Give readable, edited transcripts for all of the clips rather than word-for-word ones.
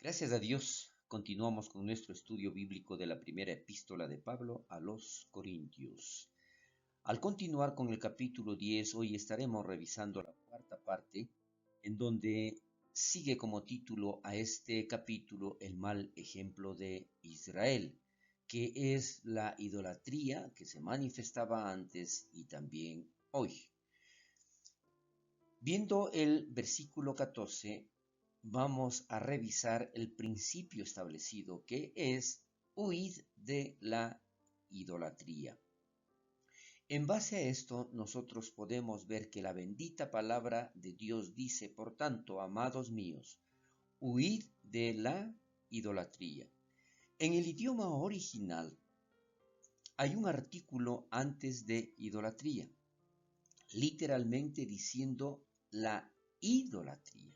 Gracias a Dios, continuamos con nuestro estudio bíblico de la primera epístola de Pablo a los Corintios. Al continuar con el capítulo 10, hoy estaremos revisando la cuarta parte, en donde sigue como título a este capítulo el mal ejemplo de Israel, que es la idolatría que se manifestaba antes y también hoy. Viendo el versículo 14, vamos a revisar el principio establecido, que es huid de la idolatría. En base a esto, nosotros podemos ver que la bendita palabra de Dios dice, por tanto, amados míos, huid de la idolatría. En el idioma original hay un artículo antes de idolatría, literalmente diciendo la idolatría.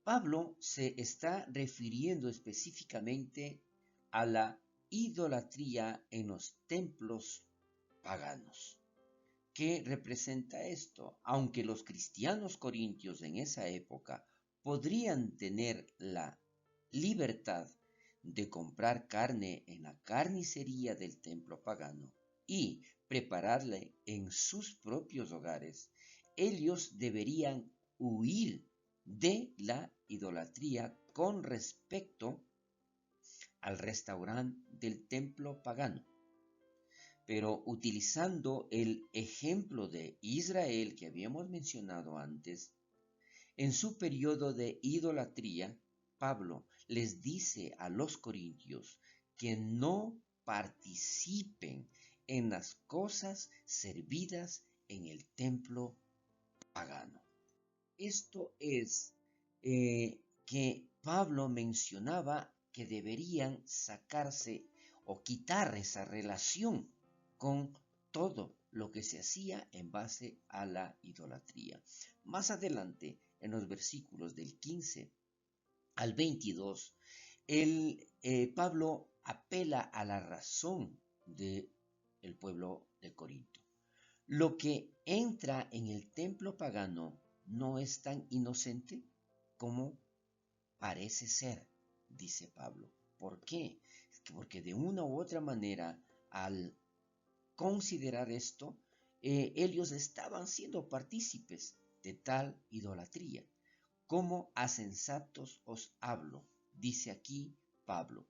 Pablo se está refiriendo específicamente a la idolatría en los templos paganos. ¿Qué representa esto? Aunque los cristianos corintios en esa época podrían tener la libertad de comprar carne en la carnicería del templo pagano y prepararla en sus propios hogares, ellos deberían huir de la idolatría con respecto al restaurante del templo pagano. Pero utilizando el ejemplo de Israel que habíamos mencionado antes, en su periodo de idolatría, Pablo les dice a los corintios que no participen en las cosas servidas en el templo pagano. Esto es que Pablo mencionaba que deberían sacarse o quitar esa relación con todo lo que se hacía en base a la idolatría. Más adelante, en los versículos del 15 al 22, Pablo apela a la razón del pueblo de Corinto. Lo que entra en el templo pagano no es tan inocente como parece ser, dice Pablo. ¿Por qué? Porque de una u otra manera, al considerar esto, ellos estaban siendo partícipes de tal idolatría. Como a sensatos os hablo, dice aquí Pablo,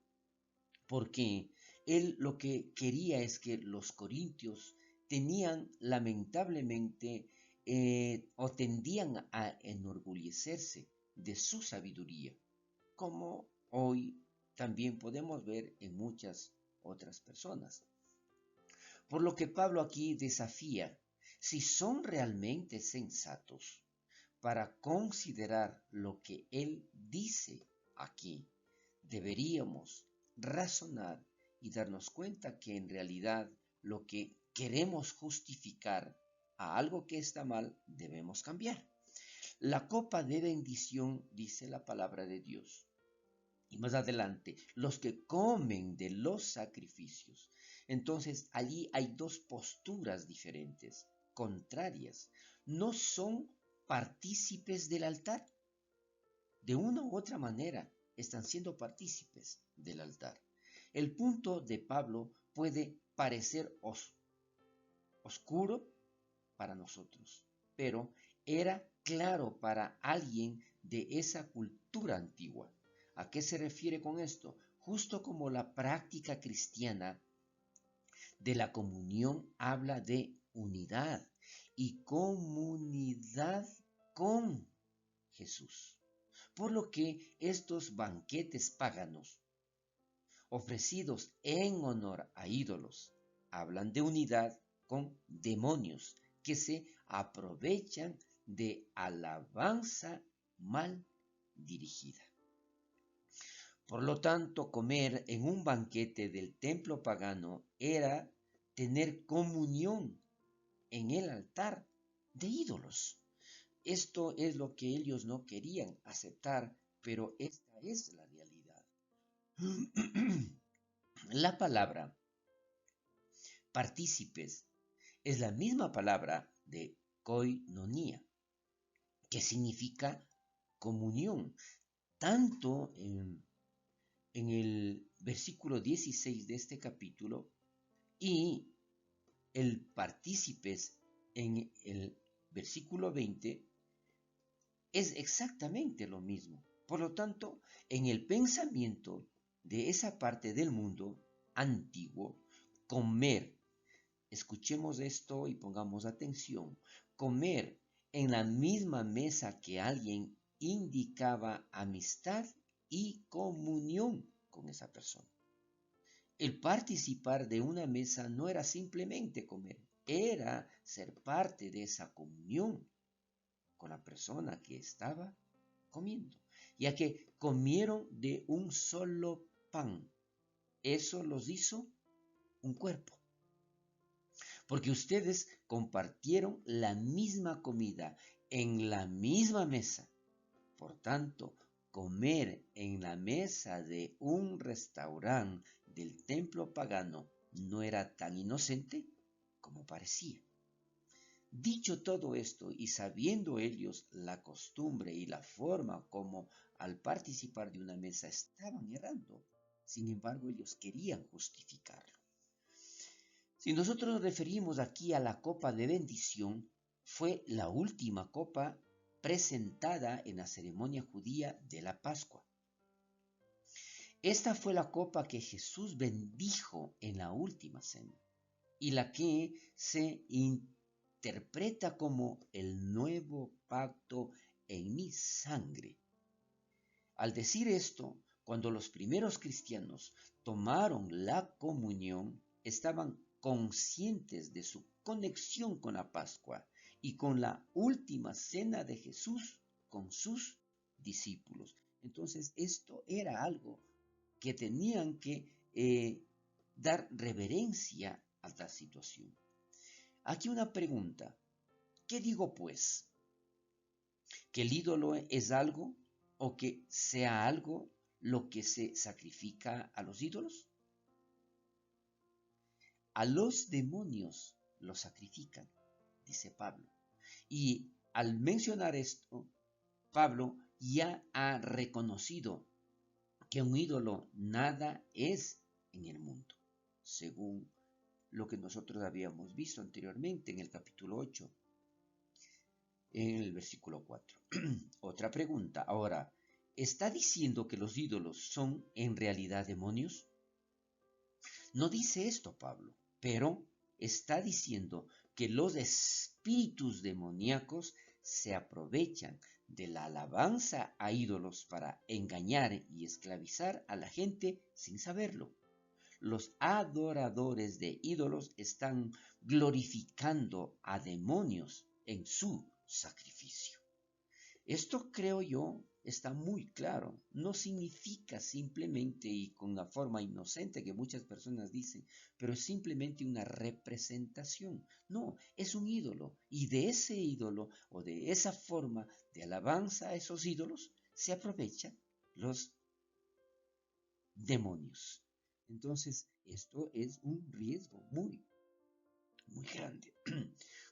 porque él lo que quería es que los corintios tenían lamentablemente o tendían a enorgullecerse de su sabiduría, como hoy también podemos ver en muchas otras personas. Por lo que Pablo aquí desafía, si son realmente sensatos para considerar lo que él dice aquí, deberíamos razonar y darnos cuenta que en realidad lo que queremos justificar a algo que está mal, debemos cambiar. La copa de bendición, dice la palabra de Dios. Y más adelante, los que comen de los sacrificios. Entonces, allí hay dos posturas diferentes, contrarias. No son partícipes del altar. De una u otra manera, están siendo partícipes del altar. El punto de Pablo puede parecer oscuro para nosotros, pero era claro para alguien de esa cultura antigua. ¿A qué se refiere con esto? Justo como la práctica cristiana de la comunión habla de unidad y comunidad con Jesús. Por lo que estos banquetes paganos, ofrecidos en honor a ídolos, hablan de unidad con demonios que se aprovechan de alabanza mal dirigida. Por lo tanto, comer en un banquete del templo pagano era tener comunión en el altar de ídolos. Esto es lo que ellos no querían aceptar, pero esta es la realidad. La palabra partícipes es la misma palabra de koinonia, que significa comunión, tanto en el versículo 16 de este capítulo y el partícipes en el versículo 20 es exactamente lo mismo. Por lo tanto, en el pensamiento de esa parte del mundo antiguo, comer, escuchemos esto y pongamos atención, comer en la misma mesa que alguien indicaba amistad y comunión con esa persona. El participar de una mesa no era simplemente comer, era ser parte de esa comunión con la persona que estaba comiendo, ya que comieron de un solo pan. Eso los hizo un cuerpo, porque ustedes compartieron la misma comida en la misma mesa. Por tanto, comer en la mesa de un restaurante del templo pagano no era tan inocente como parecía. Dicho todo esto y sabiendo ellos la costumbre y la forma como al participar de una mesa estaban errando, sin embargo ellos querían justificarlo. Si nosotros nos referimos aquí a la copa de bendición, fue la última copa presentada en la ceremonia judía de la Pascua. Esta fue la copa que Jesús bendijo en la última cena y la que se interpreta como el nuevo pacto en mi sangre. Al decir esto, cuando los primeros cristianos tomaron la comunión, estaban conscientes de su conexión con la Pascua y con la última cena de Jesús con sus discípulos. Entonces, esto era algo que tenían que dar reverencia a la situación. Aquí una pregunta. ¿Qué digo pues? ¿Que el ídolo es algo o que sea algo lo que se sacrifica a los ídolos? A los demonios los sacrifican, dice Pablo. Y al mencionar esto, Pablo ya ha reconocido que un ídolo nada es en el mundo, según lo que nosotros habíamos visto anteriormente en el capítulo 8, en el versículo 4. Otra pregunta. Ahora, ¿está diciendo que los ídolos son en realidad demonios? No dice esto Pablo, pero está diciendo que los espíritus demoníacos se aprovechan de la alabanza a ídolos para engañar y esclavizar a la gente sin saberlo. Los adoradores de ídolos están glorificando a demonios en su sacrificio. Esto creo yo está muy claro. No significa simplemente y con la forma inocente que muchas personas dicen, pero es simplemente una representación. No, es un ídolo. Y de ese ídolo o de esa forma de alabanza a esos ídolos se aprovechan los demonios. Entonces, esto es un riesgo muy, muy grande.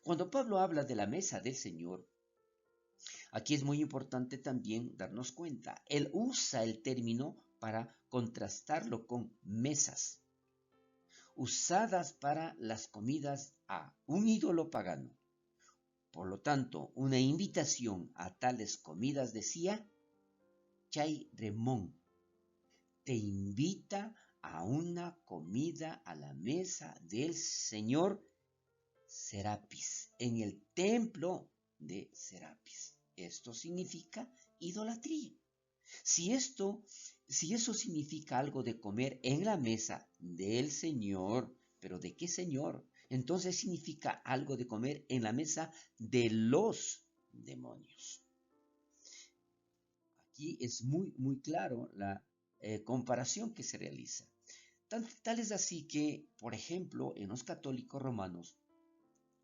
Cuando Pablo habla de la mesa del Señor, aquí es muy importante también darnos cuenta. Él usa el término para contrastarlo con mesas, usadas para las comidas a un ídolo pagano. Por lo tanto, una invitación a tales comidas decía, Chai Remón, te invita a una comida a la mesa del Señor Serapis, en el templo de Serapis. Esto significa idolatría. Si eso significa algo de comer en la mesa del Señor, ¿pero de qué Señor? Entonces significa algo de comer en la mesa de los demonios. Aquí es muy, muy claro la comparación que se realiza. Tal es así que, por ejemplo, en los católicos romanos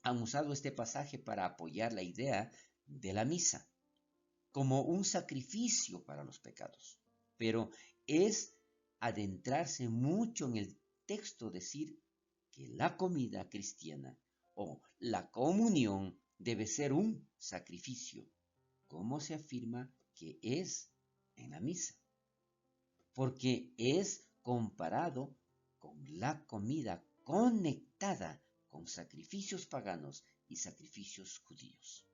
han usado este pasaje para apoyar la idea de la misa como un sacrificio para los pecados. Pero es adentrarse mucho en el texto decir que la comida cristiana o la comunión debe ser un sacrificio, como se afirma que es en la misa, porque es comparado con la comida conectada con sacrificios paganos y sacrificios judíos.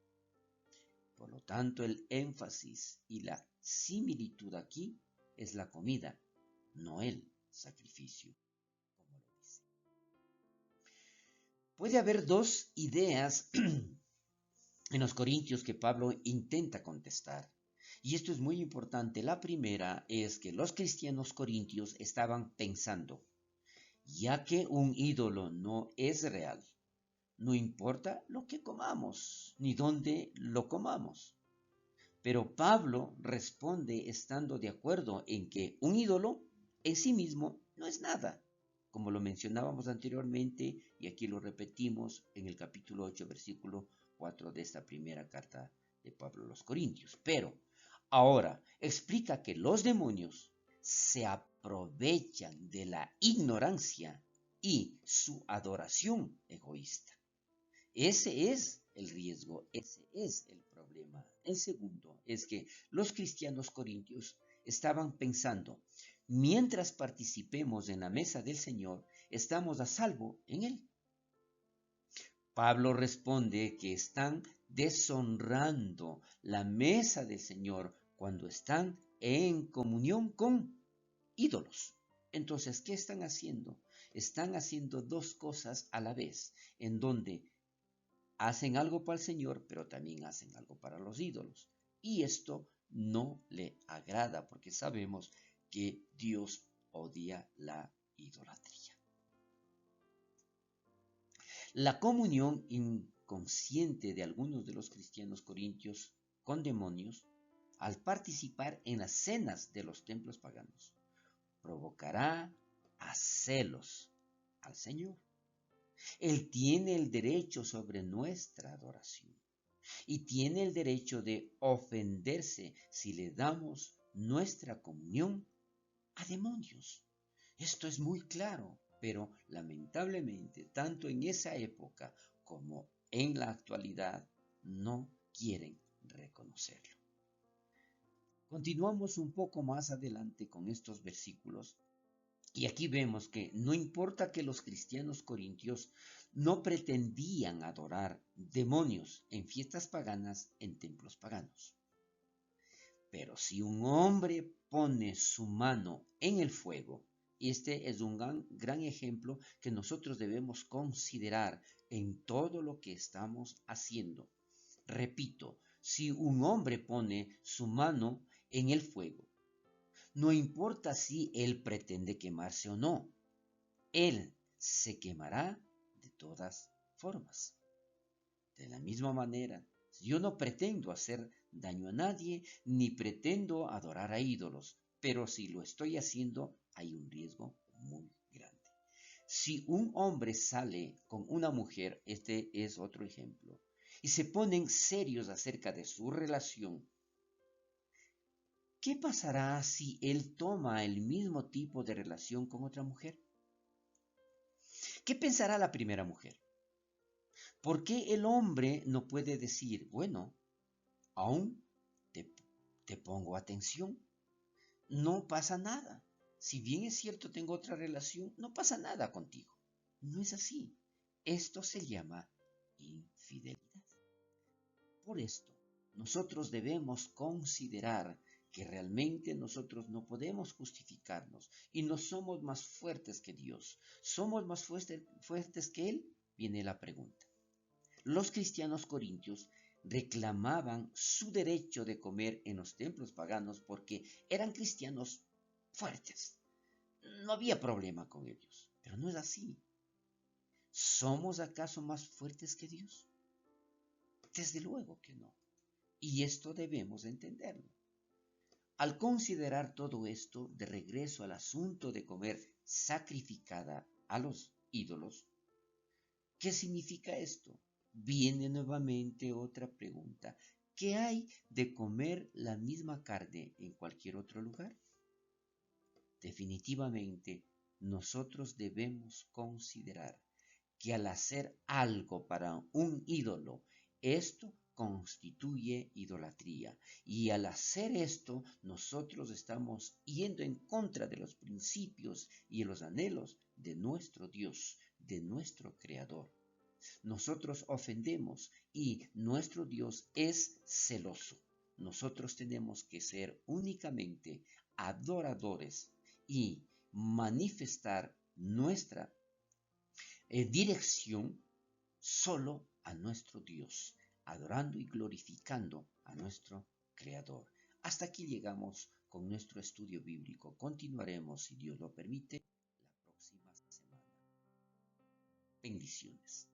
Por lo tanto, el énfasis y la similitud aquí es la comida, no el sacrificio, como lo dice. Puede haber dos ideas en los Corintios que Pablo intenta contestar. Y esto es muy importante. La primera es que los cristianos corintios estaban pensando, ya que un ídolo no es real, no importa lo que comamos, ni dónde lo comamos. Pero Pablo responde estando de acuerdo en que un ídolo en sí mismo no es nada, como lo mencionábamos anteriormente y aquí lo repetimos en el capítulo 8, versículo 4 de esta primera carta de Pablo a los Corintios. Pero ahora explica que los demonios se aprovechan de la ignorancia y su adoración egoísta. Ese es el riesgo, ese es el problema. El segundo es que los cristianos corintios estaban pensando, mientras participemos en la mesa del Señor, estamos a salvo en Él. Pablo responde que están deshonrando la mesa del Señor cuando están en comunión con ídolos. Entonces, ¿qué están haciendo? Están haciendo dos cosas a la vez, en donde hacen algo para el Señor, pero también hacen algo para los ídolos. Y esto no le agrada porque sabemos que Dios odia la idolatría. La comunión inconsciente de algunos de los cristianos corintios con demonios, al participar en las cenas de los templos paganos, provocará a celos al Señor. Él tiene el derecho sobre nuestra adoración y tiene el derecho de ofenderse si le damos nuestra comunión a demonios. Esto es muy claro, pero lamentablemente, tanto en esa época como en la actualidad, no quieren reconocerlo. Continuamos un poco más adelante con estos versículos y aquí vemos que no importa que los cristianos corintios no pretendían adorar demonios en fiestas paganas en templos paganos. Pero si un hombre pone su mano en el fuego, este es un gran ejemplo que nosotros debemos considerar en todo lo que estamos haciendo. Repito, si un hombre pone su mano en el fuego, no importa si él pretende quemarse o no, él se quemará de todas formas. De la misma manera, yo no pretendo hacer daño a nadie, ni pretendo adorar a ídolos, pero si lo estoy haciendo, hay un riesgo muy grande. Si un hombre sale con una mujer, este es otro ejemplo, y se ponen serios acerca de su relación, ¿qué pasará si él toma el mismo tipo de relación con otra mujer? ¿Qué pensará la primera mujer? ¿Por qué el hombre no puede decir, bueno, aún te pongo atención, no pasa nada? Si bien es cierto tengo otra relación, no pasa nada contigo. No es así. Esto se llama infidelidad. Por esto, nosotros debemos considerar que realmente nosotros no podemos justificarnos y no somos más fuertes que Dios. ¿Somos más fuertes que Él? Viene la pregunta. Los cristianos corintios reclamaban su derecho de comer en los templos paganos porque eran cristianos fuertes. No había problema con ellos, pero no es así. ¿Somos acaso más fuertes que Dios? Desde luego que no. Y esto debemos entenderlo. Al considerar todo esto, de regreso al asunto de comer sacrificada a los ídolos, ¿qué significa esto? Viene nuevamente otra pregunta. ¿Qué hay de comer la misma carne en cualquier otro lugar? Definitivamente, nosotros debemos considerar que al hacer algo para un ídolo, esto constituye idolatría. Y al hacer esto, nosotros estamos yendo en contra de los principios y los anhelos de nuestro Dios, de nuestro Creador. Nosotros ofendemos y nuestro Dios es celoso. Nosotros tenemos que ser únicamente adoradores y manifestar nuestra dirección solo a nuestro Dios, adorando y glorificando a nuestro Creador. Hasta aquí llegamos con nuestro estudio bíblico. Continuaremos, si Dios lo permite, la próxima semana. Bendiciones.